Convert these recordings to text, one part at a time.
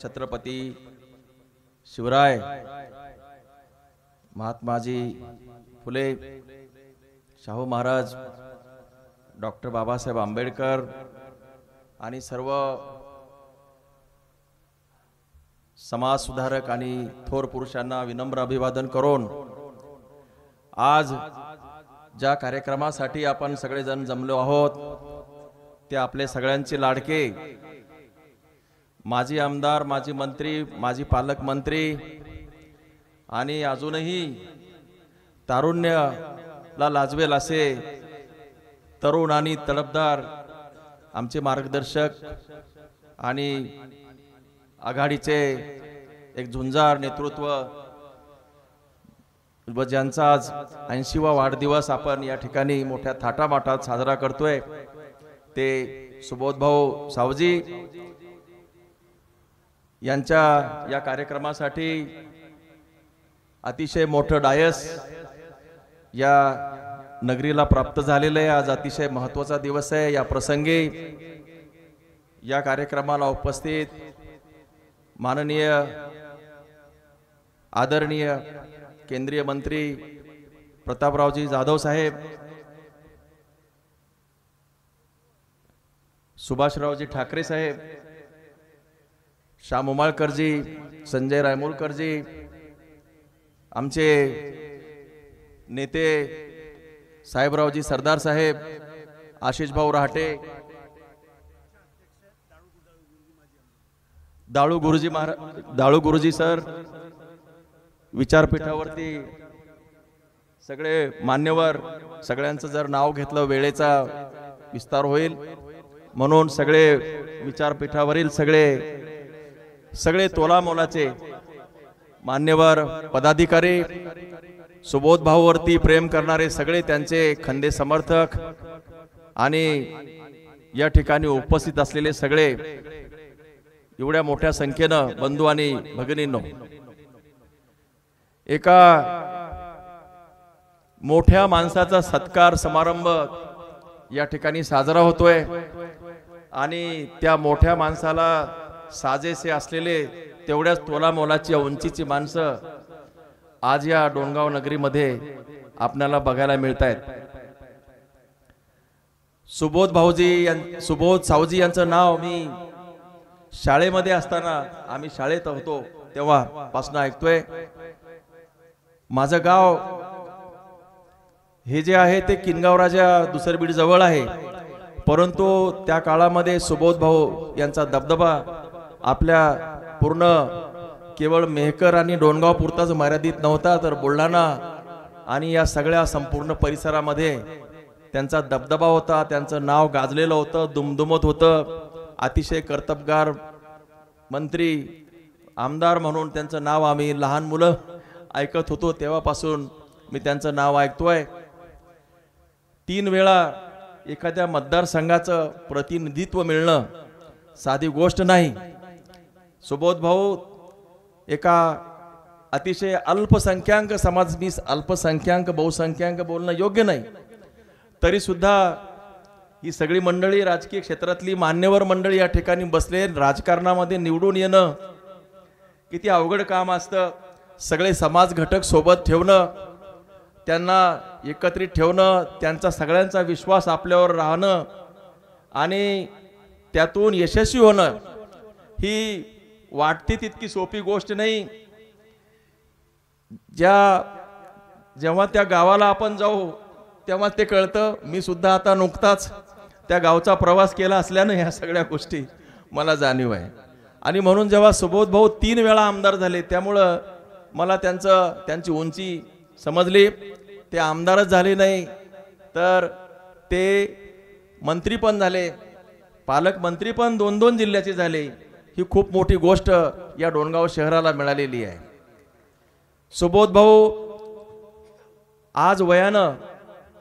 छत्रपती शिवराय महात्माजी Phule Shahu Maharaj doctor Babasaheb Ambedkar आणि सर्व समाज सुधारक आणि थोर पुरुषांना विनम्र अभिवादन करून आज ज्या कार्यक्रमासाठी आपण सगळेजण जमलो आहोत ते आपले सगळ्यांचे लाडके माजी आमदार, माजी मंत्री, माजी पालकमंत्री आणि अजूनही तारुण्याला लाजवेल असे तरुण आणि तडफदार आमचे मार्गदर्शक आणि आघाडीचे एक झुंजार नेतृत्व व ज्यांचा आज 80वा वाढदिवस आपण या ठिकाणी मोठ्या थाटामाटात साजरा करतोय ते सुबोध भाऊ सावजी यांच्या या कार्यक्रमासाठी अतिशय मोठं डायस या नगरीला प्राप्त झालेलं आहे। आज अतिशय महत्त्वाचा दिवस आहे। या प्रसंगी या कार्यक्रमाला उपस्थित माननीय आदरणीय केंद्रीय मंत्री प्रतापरावजी जाधव साहेब, सुभाषरावजी ठाकरे साहेब, श्याम उमाळकरजी, संजय रायमुलकरजी, आमचे नेते साहेबरावजी सरदार साहेब, आशिष भाऊ रहाटे, दाळू गुरुजी सर, विचारपीठावरती सगळे मान्यवर, सगळ्यांचं जर नाव घेतलं वेळेचा विस्तार होईल म्हणून सगळे विचारपीठावरील सगळे तोलामोलाचे मान्यवर पदाधिकारी, सुबोध भाऊवरती प्रेम करणारे सगळे त्यांचे खंदे समर्थक आणि या ठिकाणी उपस्थित असलेले सगळे एवढ्या मोठ्या संख्येनं बंधू आणि भगिनींनो, एका मोठ्या माणसाचा सत्कार समारंभ या ठिकाणी साजरा होतोय आणि त्या मोठ्या माणसाला साजेसे असलेले तेवढ्याच तोलामोलाची उंचीची माणसं आज या डोणगाव नगरीमध्ये आपल्याला बघायला मिळतायत। सुबोध सावजी यांचं नाव मी शाळेमध्ये असताना, आम्ही शाळेत होतो तेव्हापासून ऐकतोय। माझं गाव हे जे आहे ते किनगावराजा दुसरबीड जवळ आहे, परंतु त्या काळामध्ये सुबोध भाऊ यांचा दबदबा आपल्या पूर्ण केवळ मेहकर आणि डोणगाव पुरताच मर्यादित नव्हता, तर बुलढाणा आणि या सगळ्या संपूर्ण परिसरामध्ये त्यांचा दबदबा होता। त्यांचं नाव गाजलेलं होतं, दुमदुमत होतं। अतिशय कर्तबगार मंत्री, आमदार म्हणून त्यांचं नाव आम्ही लहान मुलं ऐकत होतो तेव्हापासून मी त्यांचं नाव ऐकतोय। 3 वेळा एखाद्या मतदारसंघाचं प्रतिनिधित्व मिळणं साधी गोष्ट नाही। सुबोध भाऊ एका अतिशय अल्पसंख्याक समाज, मी अल्पसंख्याक बहुसंख्याक बोलणं योग्य नाही, तरी सुद्धा ही सगळी मंडळी, राजकीय क्षेत्रातली मान्यवर मंडळी या ठिकाणी बसले। राजकारणामध्ये निवडून येणं किती अवघड काम असतं। सगळे समाज घटक सोबत ठेवणं, त्यांना एकत्रित ठेवणं, त्यांचा सगळ्यांचा विश्वास आपल्यावर राहणं आणि त्यातून यशस्वी होणं ही वाटते तितकी सोपी गोष्ट नाही। जेव्हा त्या गावाला आपण जाऊ तेव्हा ते कळतं। मी सुद्धा आता नुकताच त्या गावचा प्रवास केला असल्याने ह्या सगळ्या गोष्टी मला जाणीव आहे। आणि म्हणून जेव्हा सुबोध भाऊ 3 वेळा आमदार झाले त्यामुळं मला त्यांची उंची समजली। ते आमदारच झाले नाही तर ते मंत्री पण झाले, पालकमंत्री पण 2-2 जिल्ह्याचे झाले। ही खूप मोठी गोष्ट या डोणगाव शहराला मिळालेली आहे। सुबोध भाऊ आज वयानं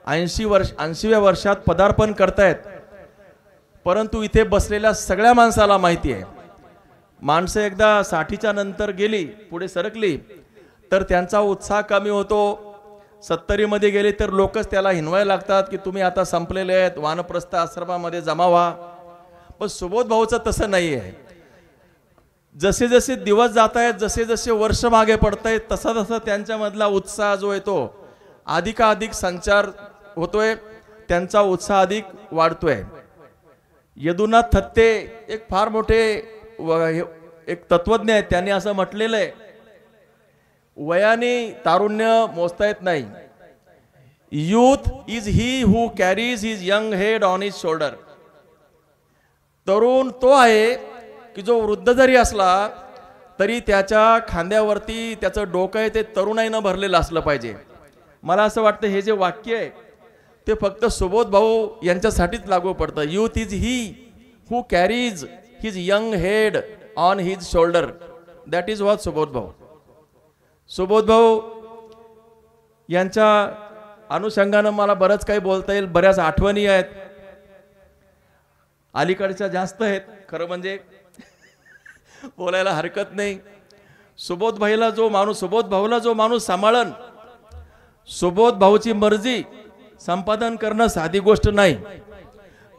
80व्या वर्षात पदार्पण करतायत, परंतु इथे बसलेल्या सगळ्या माणसाला माहिती आहे, माणसं एकदा 60च्या नंतर गेली, पुढे सरकली तर त्यांचा उत्साह कमी होतो। 70 मध्ये गेले तर लोकच त्याला हिनवायला लागतात की तुम्ही आता संपलेले आहेत, वानप्रस्थ आश्रमामध्ये जमा व्हा। पण सुबोध भाऊचं तसं नाही आहे। जसे जसे दिवस जात आहेत, जसे जसे वर्ष मागे पडत आहेत, तसा तसा त्यांच्यामधला उत्साह जो आहे तो अधिकाधिक संचार होतोय, त्यांचा उत्साह अधिक वाढतोय. यदुनाथ थत्ते एक फार मोठे एक तत्वज्ञ आहेत. त्यांनी असं म्हटलेलं आहे, वयाने तारुण्य मोजता येत नाही. Youth is he who carries his young head on his shoulder. तरुण तो आहे की जो वृद्ध जरी असला तरी त्याच्या खांद्यावरती त्याचं डोकं आहे ते तरुणाईनं भरलेलं असलं पाहिजे. मला असं वाटतं हे जे वाक्य आहे ते फक्त सुबोध भाऊ यांच्यासाठीच लागू पडतं. Youth is he who carries his young head on his shoulder. That is what Subodh भाऊ. सुबोध भाऊ यांच्या अनुषंगानं मला बरंच काही बोलता येईल. बऱ्याच आठवणी आहेत, अलीकडच्या जास्त आहेत खरं म्हणजे, बोलायला हरकत नाही. सुबोध भाऊला जो माणूस सांभाळन, सुबोध भाऊची मर्जी संपादन करणं साधी गोष्ट नाही.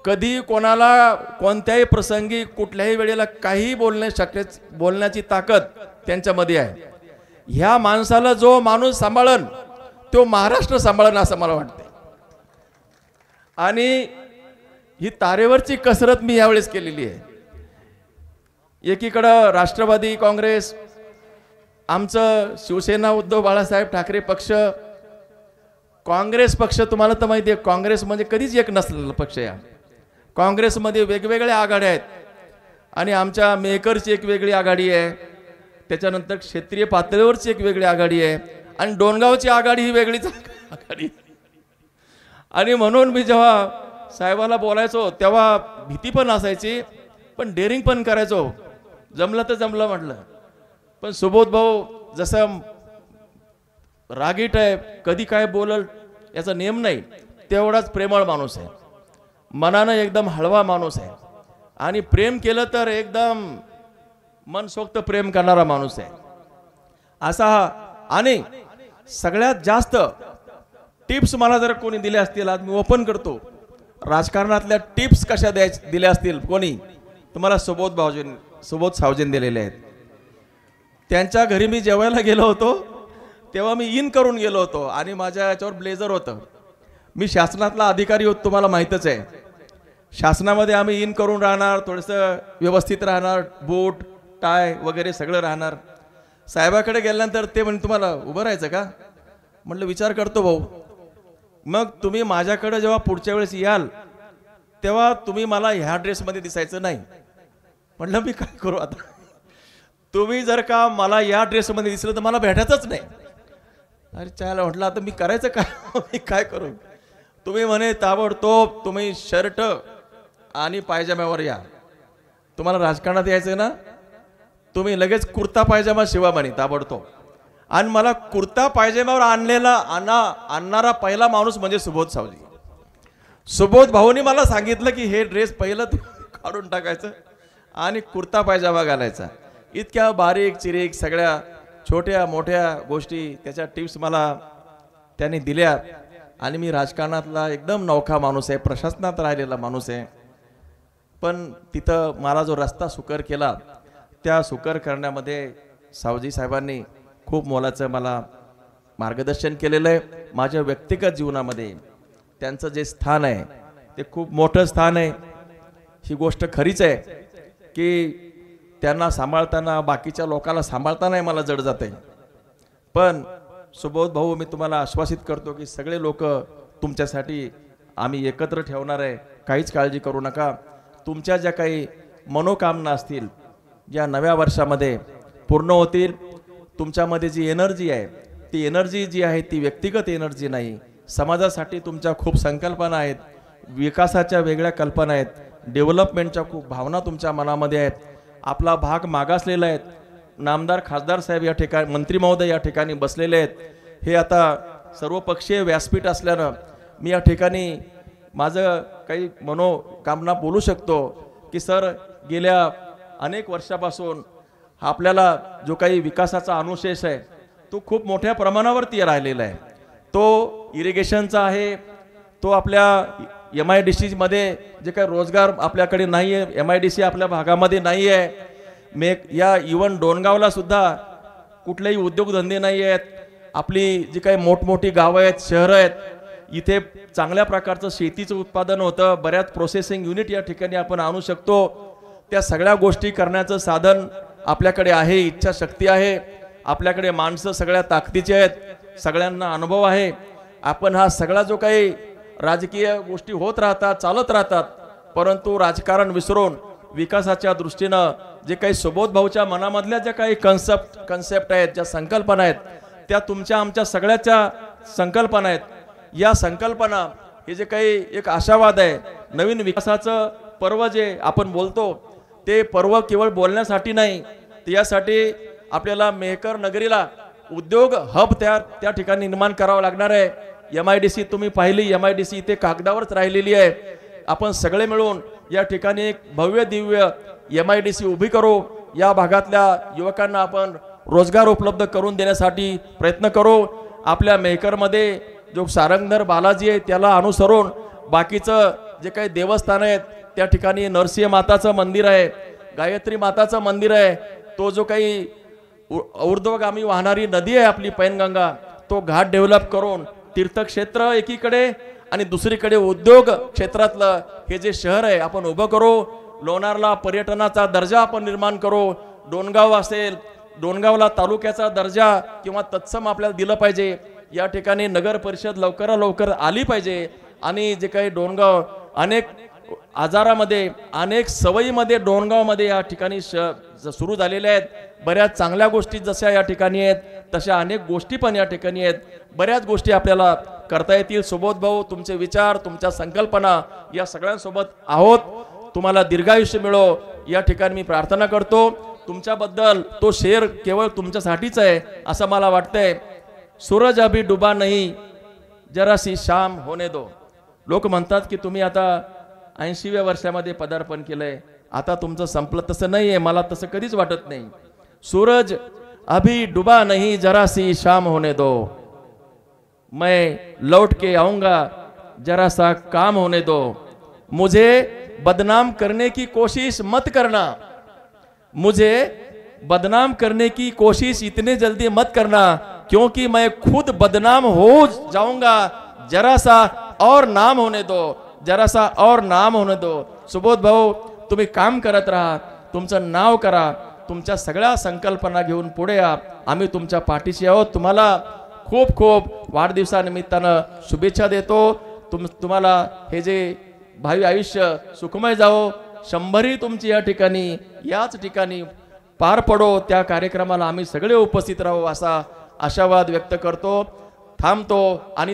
कधी कोणाला कोणत्याही प्रसंगी कुठल्याही वेळेला काही बोलण्याची ताकद त्यांच्यामध्ये आहे. ह्या माणसाला जो माणूस सांभाळन तो महाराष्ट्र सांभाळन असं मला वाटतं. आणि ही तारेवरची कसरत मी यावेळेस केलेली आहे. एकीकडं राष्ट्रवादी काँग्रेस, आमचं शिवसेना उद्धव बाळासाहेब ठाकरे पक्ष, काँग्रेस पक्ष तुम्हाला तर माहिती आहे, काँग्रेस म्हणजे कधीच एक नसलेला पक्ष. या काँग्रेसमध्ये वेगवेगळ्या आघाड्या आहेत आणि आमच्या मेकरची एक वेगळी आघाडी आहे, त्याच्यानंतर क्षेत्रीय पातळीवरची एक वेगळी आघाडी आहे आणि डोणगावची आघाडी ही वेगळीच आघाडी. आणि म्हणून मी जेव्हा साहेबाला बोलायचो तेव्हा भीती पण असायची, पण डेअरिंग पण करायचो. जमलं तर जमलं म्हटलं. पण सुबोध भाऊ जसं रागीट आहे, कधी काय बोलल याचा नेम नाही, तेवढाच प्रेमळ माणूस आहे. मनानं एकदम हळवा माणूस आहे आणि प्रेम केलं तर एकदम मनसोक्त प्रेम करणारा माणूस आहे असा. आणि सगळ्यात जास्त टिप्स मला जर कोणी दिल्या असतील, आज मी ओपन करतो, राजकारणातल्या टिप्स कशा दिल्या असतील कोणी, तुम्हाला सुबोध सावजेन दिलेले आहेत. त्यांच्या घरी मी जेवायला गेलो होतो तेव्हा मी इन करून गेलो होतो आणि माझ्या याच्यावर ब्लेझर होतं. मी शासनातला अधिकारी होतो, तुम्हाला माहीतच आहे. शासनामध्ये आम्ही इन करून राहणार, थोडंसं व्यवस्थित राहणार, बूट टाय वगैरे सगळं राहणार. साहेबाकडे गेल्यानंतर ते म्हणे तुम्हाला उभं राहायचं का? म्हटलं विचार करतो भाऊ. मग तुम्ही माझ्याकडे जेव्हा पुढच्या वेळेस याल तेव्हा तुम्ही मला ह्या ड्रेसमध्ये दिसायचं नाही. म्हटलं मी काय करू आता, तुम्ही जर का मला या ड्रेसमध्ये दिसलं तर मला भेटायचंच नाही. अरे चायला म्हटलं आता मी करायचं काय, मी काय करू. तुम्ही म्हणे ताबडतोब तुम्ही शर्ट आणि पायजाम्यावर या, तुम्हाला राजकारणात यायचं ना, तुम्ही लगेच कुर्ता पायजामा शिवा म्हणे ताबडतोब. आणि मला कुर्ता पायजाम्यावर आणणारा पहिला माणूस म्हणजे सुबोध सावजी. सुबोध भाऊनी मला सांगितलं की हे ड्रेस पहिलं काढून टाकायचं आणि कुर्ता पायजामा घालायचा. इतक्या बारीक चिरीक सगळ्या छोट्या मोठ्या गोष्टी त्याच्या टिप्स मला त्यांनी दिल्या. आणि मी राजकारणातला एकदम नौखा माणूस आहे, प्रशासनात राहिलेला माणूस आहे, पण तिथं मला जो रस्ता सुकर केला त्या सुकर करण्यामध्ये सावजी साहेबांनी खूप मोलाचं मला मार्गदर्शन केलेलं आहे. माझ्या व्यक्तिगत जीवनामध्ये त्यांचं जे स्थान आहे ते खूप मोठं स्थान आहे. ही गोष्ट खरीच आहे की त्यांना सांभाळताना बाकीच्या लोकांना सांभाळताना मला जड जाते. पण सुबोध भाऊ, मी तुम्हाला आश्वासित करतो की सगळे लोक तुमच्यासाठी आम्ही एकत्र ठेवणार आहे, काहीच काळजी करू नका. तुमच्या ज्या काही मनोकामना असतील ज्या नव्या वर्षामध्ये पूर्ण होतील, तुमच्यामध्ये जी एनर्जी आहे ती एनर्जी जी आहे ती व्यक्तिगत एनर्जी नाही, समाजासाठी तुमच्या खूप संकल्पना आहेत, विकासाच्या वेगळ्या कल्पना आहेत, डेव्हलपमेंटच्या खूप भावना तुमच्या मनामध्ये आहेत. आपला भाग मागासलेला आहे. नामदार खासदार साहेब या ठिकाणी, मंत्री महोदय या ठिकाणी बसलेले आहेत. हे आता सर्वपक्षीय व्यासपीठ असल्यानं मी या ठिकाणी माझं काही मनोकामना बोलू शकतो की सर, गेल्या अनेक वर्षापासून आपल्याला जो काही विकासाचा अनुशेष आहे तो खूप मोठ्या प्रमाणावरती राहिलेला आहे. तो इरिगेशनचा आहे, तो आपल्या MIDC मध्ये जे काही रोजगार आपल्याकडे नाही आहे, MIDC आपल्या भागामध्ये नाही आहे, या इवन डोणगावला सुद्धा कुठलेही उद्योगधंदे नाही आहेत. आपली जी काही मोठमोठी गावं आहेत, शहरं आहेत, इथे चांगल्या प्रकारचं शेतीचं उत्पादन होतं. बऱ्याच प्रोसेसिंग युनिट या ठिकाणी आपण आणू शकतो. त्या सगळ्या गोष्टी करण्याचं साधन आपल्याकडे आहे, इच्छाशक्ती आहे. आपल्याकडे माणसं सगळ्या ताकदीचे आहेत, सगळ्यांना अनुभव आहे. आपण हा सगळा जो काही राजकीय गोष्टी होत राहतात, चालत राहतात, परंतु राजकारण विसरून विकासाच्या दृष्टीनं जे काही सुबोध भाऊच्या मनामधल्या ज्या काही कन्सेप्ट आहेत, ज्या संकल्पना आहेत, त्या तुमच्या आमच्या सगळ्याच्या संकल्पना आहेत. या संकल्पना हे जे काही एक आशावाद आहे, नवीन विकासाचं पर्व जे आपण बोलतो, ते पर्व केवळ बोलण्यासाठी नाही, तर यासाठी आपल्याला मेहकर नगरीला उद्योग हब त्या ठिकाणी निर्माण करावं लागणार आहे. MIDC तुम्ही पाहिली, MIDC इथे कागदावरच राहिलेली आहे. आपण सगळे मिळून या ठिकाणी एक भव्य दिव्य MIDC उभी करू. या भागातल्या युवकांना आपण रोजगार उपलब्ध करून देण्यासाठी प्रयत्न करू. आपल्या मेहकरमध्ये जो सारंगधर बालाजी आहे त्याला अनुसरून बाकीचं जे काही देवस्थान आहेत, त्या ठिकाणी नरसिंह माताचं मंदिर आहे, गायत्री माताचं मंदिर आहे, तो जो काही ऊर्ध्वगामी वाहणारी नदी आहे आपली पैनगंगा, तो घाट डेव्हलप करून तीर्थक्षेत्र एकीकडे आणि दुसरीकडे उद्योग क्षेत्रातलं हे जे शहर आहे आपण उभं करू. लोणारला पर्यटनाचा दर्जा आपण निर्माण करू. डोणगाव असेल, डोणगावला तालुक्याचा दर्जा किंवा तत्सम आपल्याला दिलं पाहिजे. या ठिकाणी नगर परिषद लवकरात लवकर आली पाहिजे. आणि जे काही डोणगाव अनेक आजारामध्ये, अनेक सवयीमध्ये डोणगावमध्ये या ठिकाणी सुरू झालेल्या आहेत. बऱ्याच चांगल्या गोष्टी जशा या ठिकाणी आहेत, तशा अनेक गोष्टी पण या ठिकाणी आहेत. बऱ्याच गोष्टी आपल्याला करता येतील. सुबोध भाऊ, तुमचे विचार, तुमच्या संकल्पना या सगळ्यांसोबत आहोत. तुम्हाला दीर्घायुष्य मिळो या ठिकाणी मी प्रार्थना करतो. तुमच्याबद्दल तो शेर केवळ तुमच्यासाठीच आहे असं मला वाटतंय. सूरज अभी डुबा नहीं, जरा सी शाम होने दो. लोक म्हणतात की तुम्ही आता 80व्या वर्षामध्ये पदार्पण केलंय, आता तुमचं संपलं. तसं नाही आहे, मला तसं कधीच वाटत नाही. सूरज अभी डुबा नहीं, जरा सी शाम होने दो. मैं लौट के आऊंगा, जरा सा काम होने दो. मुझे बदनाम करने की कोशिश मत करना, मुझे बदनाम करने की कोशिश इतने जल्दी मत करना, क्योंकि मैं खुद बदनाम हो जाऊंगा. जरा सा और नाम होने दो, जरा सा और नाम होने दो. सुबोध भाऊ, तुम्ही काम करत राहा, तुमचं नाव करा, तुमच्या सगळ्या संकल्पना घेऊन पुढे या. आम्ही तुमच्या पाठीशी आहोत. तुम्हाला खूप खूप वाढदिवसानिमित्तानं शुभेच्छा देतो. तुम्हाला हे जे भावी आयुष्य सुखमय जावो, 100ही तुमची या ठिकाणी याच ठिकाणी पार पडो. त्या कार्यक्रमाला आम्ही सगळे उपस्थित राहू असा आशावाद व्यक्त करतो. थांबतो आणि